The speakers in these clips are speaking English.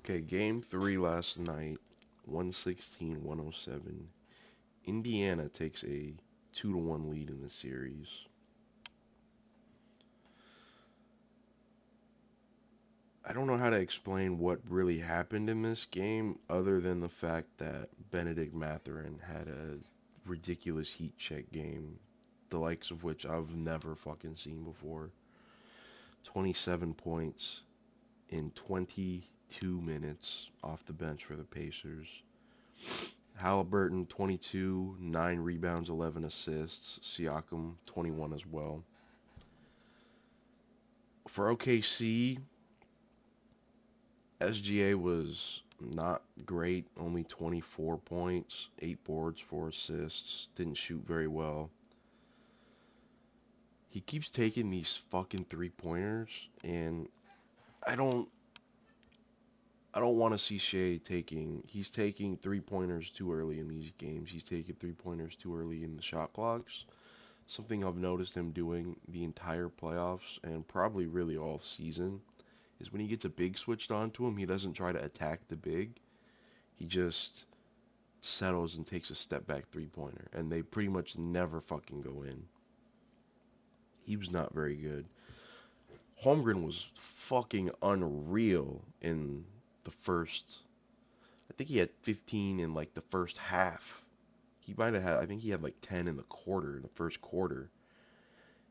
Okay, game three last night, 116-107. Indiana takes a 2-1 lead in the series. I don't know how to explain what really happened in this game other than the fact that Benedict Mathurin had a ridiculous heat check game, the likes of which I've never fucking seen before. 27 points in 22 minutes off the bench for the Pacers. Halliburton 22, 9 rebounds, 11 assists. Siakam 21 as well. For OKC, SGA was not great, only 24 points, 8 boards, 4 assists, didn't shoot very well. He keeps taking these fucking three-pointers, and I don't I don't want to see he's taking three-pointers too early in these games. He's taking three-pointers too early in the shot clocks. Something I've noticed him doing the entire playoffs and probably really all season is when he gets a big switched on to him, he doesn't try to attack the big. He just settles and takes a step back three-pointer, and they pretty much never fucking go in. He was not very good. Holmgren was fucking unreal in the first. I think he had 15 in like the first half. He might have had. I think he had like 10 in the quarter, in the first quarter.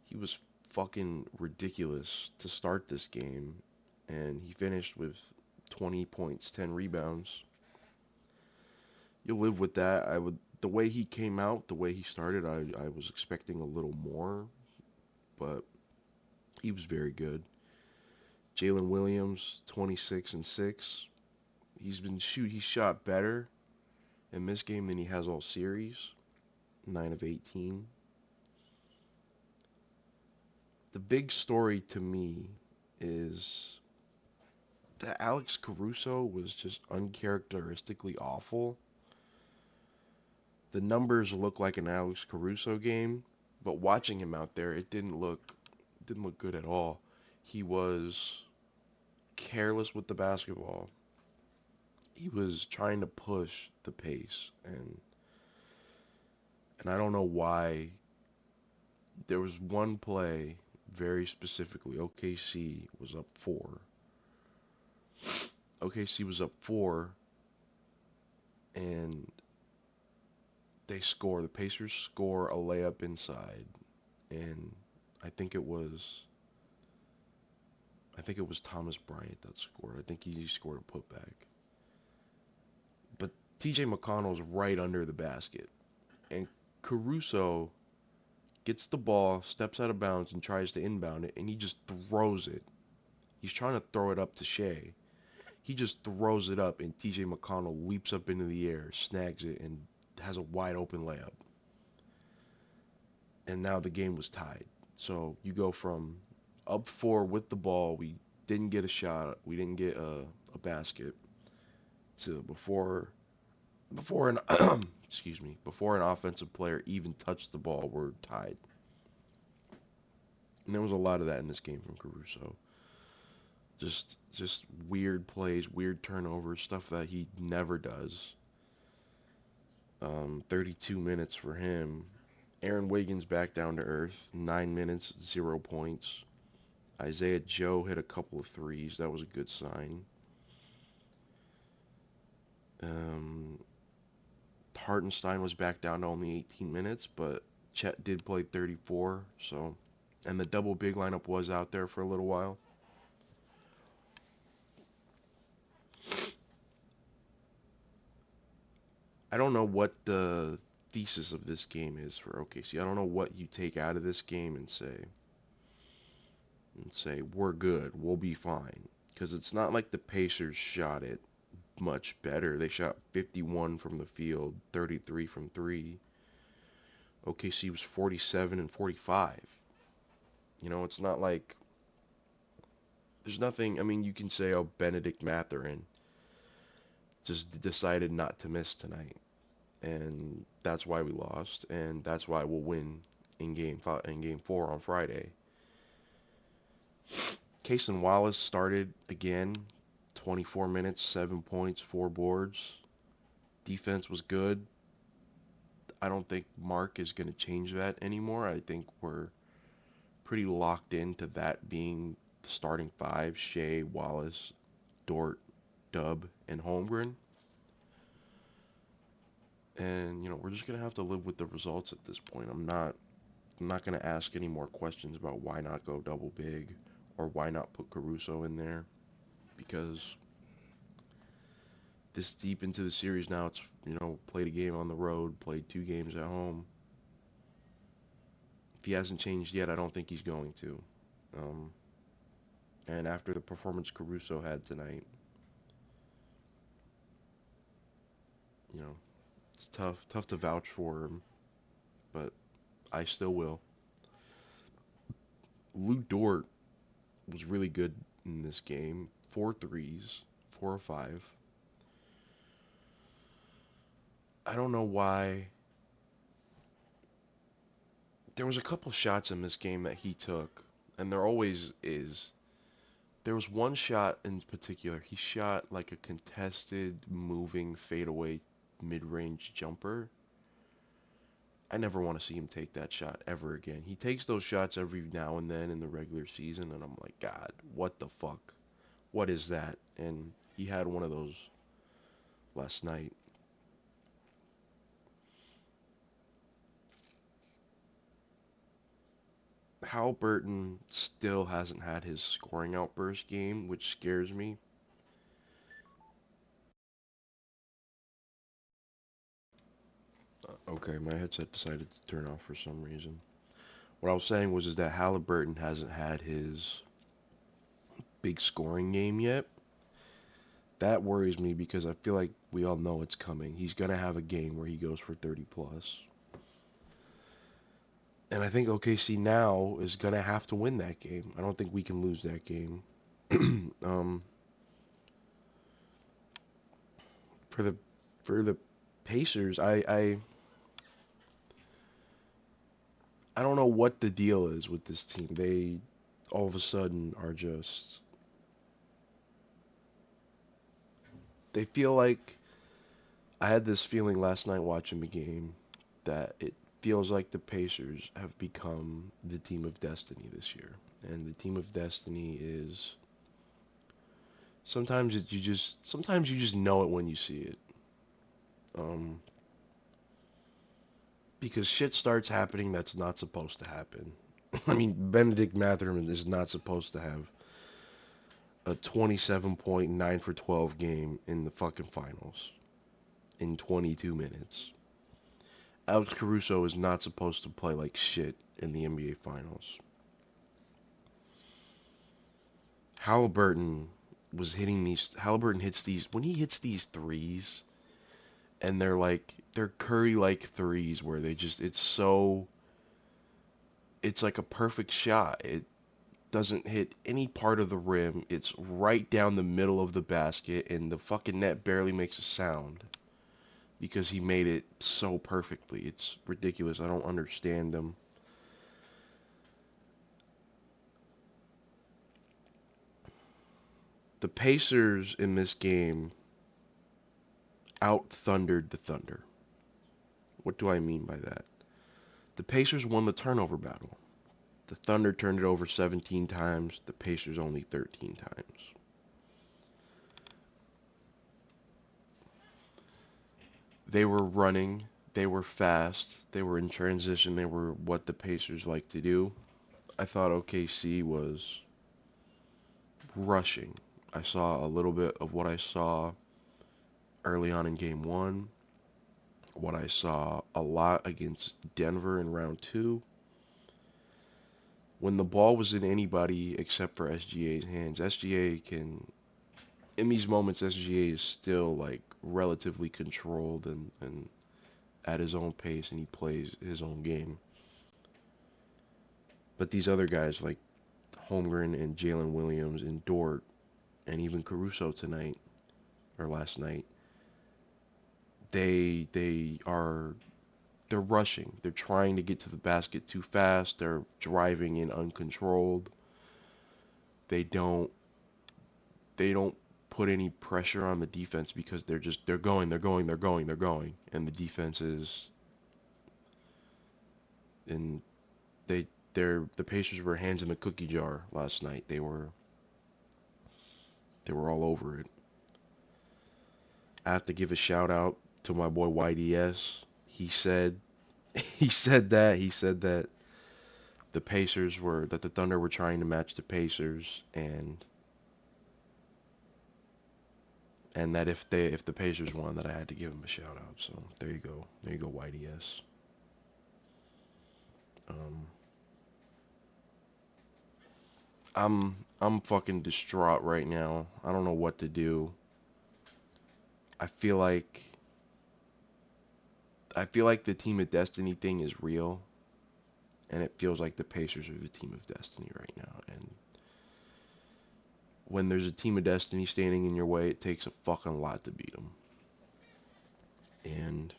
He was fucking ridiculous to start this game, and he finished with 20 points, 10 rebounds. You'll live with that. I would. The way he came out, the way he started, I was expecting a little more, but he was very good. Jalen Williams, 26 and 6. He shot better in this game than he has all series. 9 of 18. The big story to me is that Alex Caruso was just uncharacteristically awful. The numbers look like an Alex Caruso game, but watching him out there, it didn't look good at all. He was careless with the basketball. He was trying to push the pace, and I don't know why. There was one play very specifically. OKC was up 4 and they score. The Pacers score a layup inside, and I think it was I think it was Thomas Bryant that scored. I think he scored a putback. But TJ McConnell's right under the basket, and Caruso gets the ball, steps out of bounds, and tries to inbound it, and he just throws it. He's trying to throw it up to Shea. He just throws it up, and TJ McConnell leaps up into the air, snags it, and has a wide open layup. And now the game was tied. So you go from up 4 with the ball, we didn't get a shot, we didn't get a basket, to before an excuse me, before an offensive player even touched the ball, we're tied. And there was a lot of that in this game from Caruso. Just weird plays, weird turnovers, stuff that he never does. 32 minutes for him. Aaron Wiggins back down to earth. 9 minutes, 0 points. Isaiah Joe hit a couple of threes. That was a good sign. Um, Hartenstein was back down to only 18 minutes, but Chet did play 34. So, and the double big lineup was out there for a little while. I don't know what the thesis of this game is for OKC. I don't know what you take out of this game and say we're good, we'll be fine. Because it's not like the Pacers shot it much better. They shot 51 from the field, 33 from three. OKC was 47 and 45. It's not like there's nothing. I mean, you can say, oh, Benedict Mathurin just decided not to miss tonight, and that's why we lost, and that's why we'll win in game 4 on Friday. Cason Wallace started again, 24 minutes, 7 points, 4 boards. Defense was good. I don't think Mark is going to change that anymore. I think we're pretty locked into that being the starting five: Shea, Wallace, Dort, Dub, and Holmgren. And we're just gonna have to live with the results at this point. I'm not gonna ask any more questions about why not go double big or why not put Caruso in there, because this deep into the series now, it's played a game on the road, played 2 games at home. If he hasn't changed yet, I don't think he's going to. Um, and after the performance Caruso had tonight, you know, it's tough to vouch for him, but I still will. Lou Dort was really good in this game. 4 threes, 4 or 5. I don't know why. There was a couple shots in this game that he took, and there always is. There was one shot in particular. He shot like a contested, moving fadeaway mid-range jumper. I never want to see him take that shot ever again. He takes those shots every now and then in the regular season, and I'm like, God, what the fuck? What is that? And he had one of those last night. Halliburton still hasn't had his scoring outburst game, which scares me. Okay, my headset decided to turn off for some reason. What I was saying was is that Halliburton hasn't had his big scoring game yet. That worries me because I feel like we all know it's coming. He's going to have a game where he goes for 30 plus. And I think OKC now is going to have to win that game. I don't think we can lose that game. um, for the for the Pacers, I don't know what the deal is with this team. They all of a sudden are just, they feel like, I had this feeling last night watching the game that it feels like the Pacers have become the team of destiny this year. And the team of destiny is, sometimes you just know it when you see it. Um, because shit starts happening that's not supposed to happen. I mean, Benedict Mathurin is not supposed to have a 27-point, 9 for 12 game in the fucking finals in 22 minutes. Alex Caruso is not supposed to play like shit in the NBA Finals. Halliburton Halliburton hits these, when he hits these threes, and they're Curry-like threes where it's like a perfect shot. It doesn't hit any part of the rim. It's right down the middle of the basket, and the fucking net barely makes a sound because he made it so perfectly. It's ridiculous. I don't understand them. The Pacers in this game out-thundered the Thunder. What do I mean by that? The Pacers won the turnover battle. The Thunder turned it over 17 times. The Pacers only 13 times. They were running. They were fast. They were in transition. They were what the Pacers like to do. I thought OKC was rushing. I saw a little bit of what I saw early on in game one, what I saw a lot against Denver in round two. When the ball was in anybody except for SGA's hands, SGA can, in these moments, SGA is still like relatively controlled and at his own pace, and he plays his own game. But these other guys like Holmgren and Jalen Williams and Dort and even Caruso tonight or last night, they're rushing. They're trying to get to the basket too fast. They're driving in uncontrolled. They don't they don't put any pressure on the defense because they're going, and the defense is and the Pacers were hands in the cookie jar last night. They were all over it. I have to give a shout out to my boy YDS. He said he said that the Thunder were trying to match the Pacers, and that if the Pacers won, that I had to give him a shout out. So there you go. There you go, YDS. Um, I'm fucking distraught right now. I don't know what to do. I feel like I feel like the Team of Destiny thing is real, and it feels like the Pacers are the Team of Destiny right now. And when there's a Team of Destiny standing in your way, it takes a fucking lot to beat them. And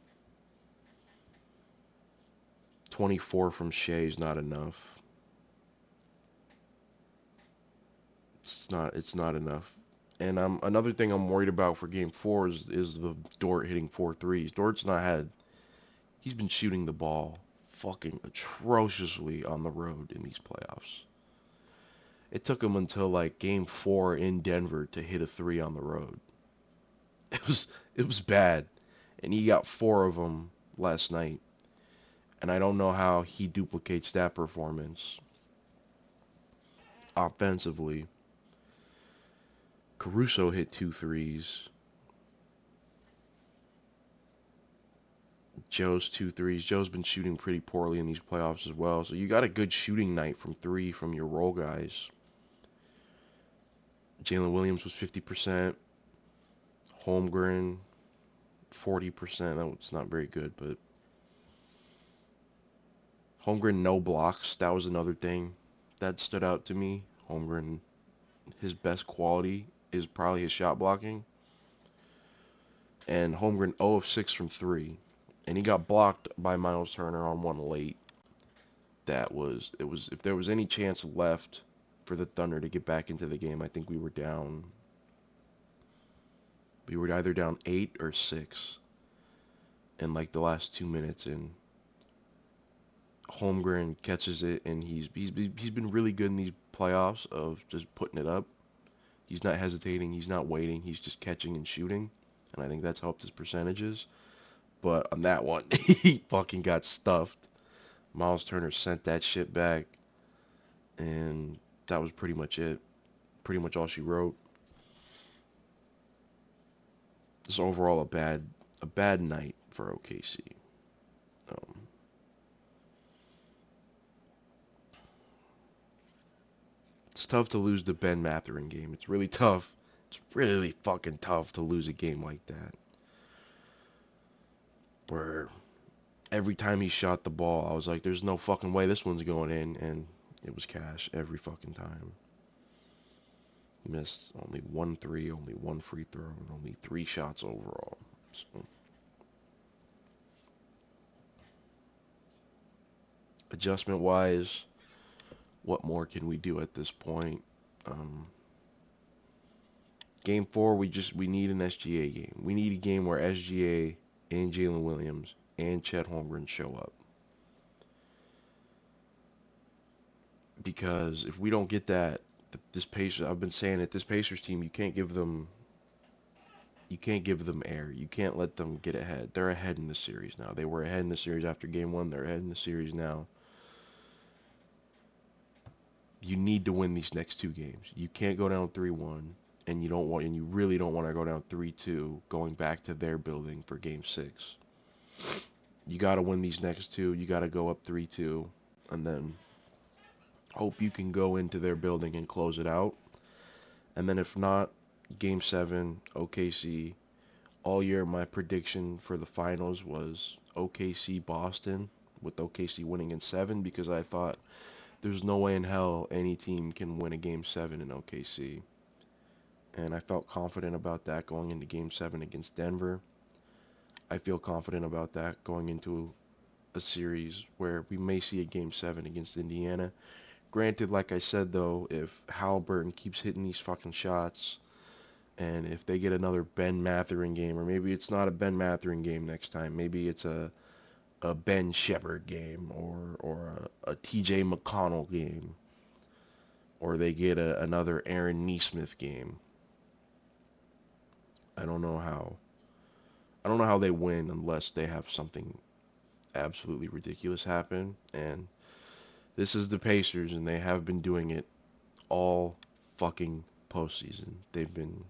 24 from Shea is not enough. It's not enough. And another thing I'm worried about for Game 4 is the Dort hitting 4 threes. He's been shooting the ball fucking atrociously on the road in these playoffs. It took him until like Game 4 in Denver to hit a three on the road. It was it was bad, and he got four of them last night. And I don't know how he duplicates that performance offensively. Caruso hit 2 threes. Joe's 2 threes. Joe's been shooting pretty poorly in these playoffs as well. So you got a good shooting night from three from your role guys. Jalen Williams was 50%. Holmgren 40%. That's not very good, but Holmgren no blocks. That was another thing that stood out to me. Holmgren, his best quality is probably his shot blocking. And Holmgren 0 of 6 from 3. And he got blocked by Miles Turner on one late. If there was any chance left for the Thunder to get back into the game, I think we were down. We were either down 8 or 6 in like the last 2 minutes, and Holmgren catches it, and he's been really good in these playoffs of just putting it up. He's not hesitating, he's not waiting, he's just catching and shooting, and I think that's helped his percentages. But on that one, he fucking got stuffed. Miles Turner sent that shit back, and that was pretty much it. Pretty much all she wrote. Just overall a bad night for OKC. Um, it's tough to lose the Ben Mathurin game. It's really tough. It's really fucking tough to lose a game like that, where every time he shot the ball, I was like, there's no fucking way this one's going in, and it was cash every fucking time. He missed only 1 3, only 1 free throw, and only 3 shots overall. So, adjustment-wise, what more can we do at this point? Game 4, we need an SGA game. We need a game where SGA and Jalen Williams and Chet Holmgren show up. Because if we don't get that, this Pacers, I've been saying it, this Pacers team, you can't give them air. You can't let them get ahead. They're ahead in the series now. They were ahead in the series after game 1. They're ahead in the series now. You need to win these next 2 games. You can't go down 3-1, and you really don't want to go down 3-2 going back to their building for game 6. You got to win these next 2. You got to go up 3-2, and then hope you can go into their building and close it out. And then if not, game 7, OKC. All year my prediction for the finals was OKC Boston, with OKC winning in 7, because I thought there's no way in hell any team can win a game 7 in OKC. And I felt confident about that going into game 7 against Denver. I feel confident about that going into a series where we may see a game 7 against Indiana. Granted, like I said though, if Halliburton keeps hitting these fucking shots And if they get another Ben Mathurin game, or maybe it's not a Ben Mathurin game next time, maybe it's a Ben Shepherd game, or a TJ McConnell game, or they get another Aaron Neesmith game. I don't know how. I don't know how they win unless they have something absolutely ridiculous happen. And this is the Pacers, and they have been doing it all fucking postseason. They've been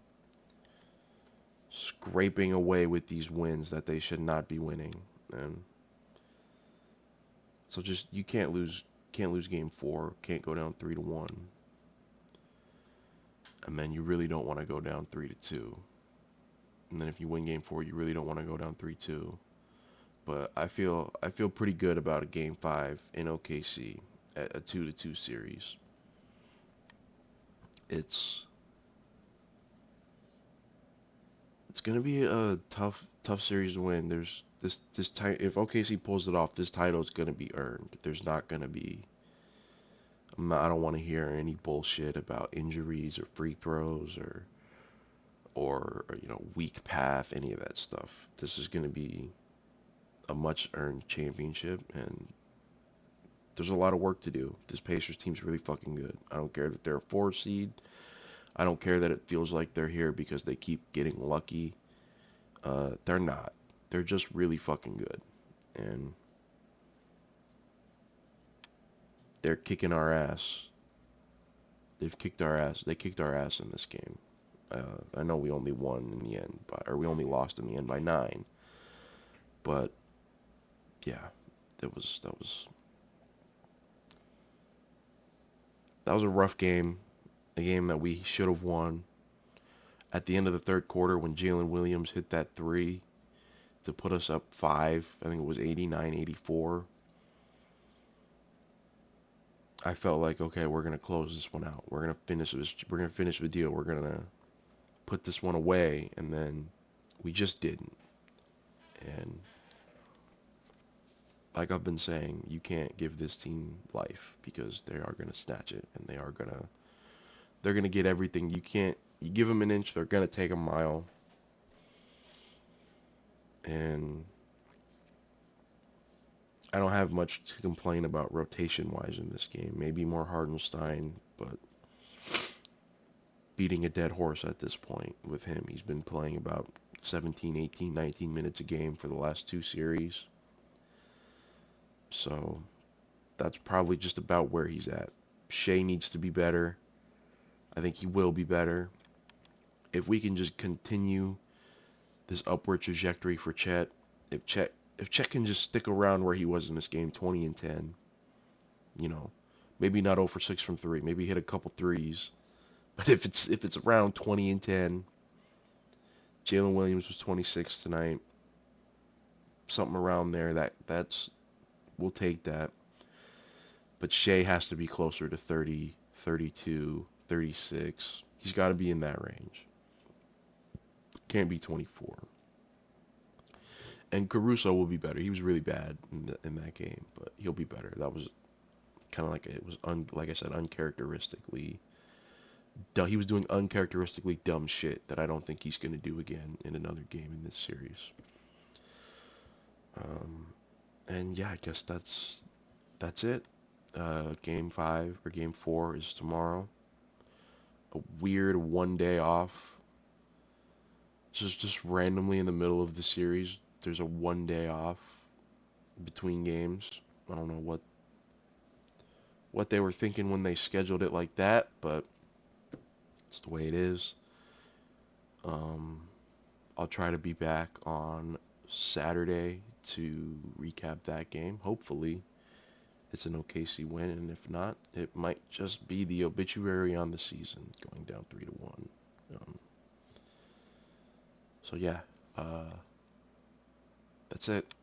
scraping away with these wins that they should not be winning. And so just you can't lose game 4, can't go down 3-1. And then you really don't want to go down 3-2. And then if you win game 4, you really don't want to go down 3-2. But I feel pretty good about a game 5 in OKC at a 2-2 series. It's it's gonna be a tough series to win. There's this if OKC pulls it off, this title is gonna be earned. There's not gonna be. I don't want to hear any bullshit about injuries or free throws or weak path, any of that stuff. This is gonna be a much earned championship, and there's a lot of work to do. This Pacers team's really fucking good. I don't care that they're a 4 seed. I don't care that it feels like they're here because they keep getting lucky. They're not. They're just really fucking good. And they're kicking our ass. They've kicked our ass. They kicked our ass in this game. I know we only won in the end, or we only lost in the end by 9. But yeah, that was a rough game. A game that we should have won. At the end of the third quarter, when Jalen Williams hit that 3 to put us up 5, I think it was 89-84. I felt like, okay, we're gonna close this one out. We're gonna finish this. We're gonna finish the deal. We're gonna put this one away, and then we just didn't. And like I've been saying, you can't give this team life because they are gonna snatch it, and they're gonna get everything. You give them an inch, they're gonna take a mile. And I don't have much to complain about rotation-wise in this game. Maybe more Hardenstein, but beating a dead horse at this point with him. He's been playing about 17, 18, 19 minutes a game for the last 2 series. So that's probably just about where he's at. Shea needs to be better. I think he will be better. If we can just continue this upward trajectory for Chet, if Chet can just stick around where he was in this game, 20 and 10, maybe not 0 for 6 from 3, maybe hit a couple threes, but if it's around 20 and 10, Jalen Williams was 26 tonight, something around there, that's we'll take that. But Shea has to be closer to 30, 32, 36. He's got to be in that range. Can't be 24. And Caruso will be better. He was really bad in that game, but he'll be better. That was kind of like like I said, uncharacteristically. He was doing uncharacteristically dumb shit that I don't think he's going to do again in another game in this series. And yeah, I guess that's it. Game 5 or game 4 is tomorrow. A weird 1 day off. Just randomly in the middle of the series, there's a 1 day off between games. I don't know what they were thinking when they scheduled it like that, but it's the way it is. I'll try to be back on Saturday to recap that game. Hopefully, it's an OKC win, and if not, it might just be the obituary on the season, going down 3-1. So yeah, that's it.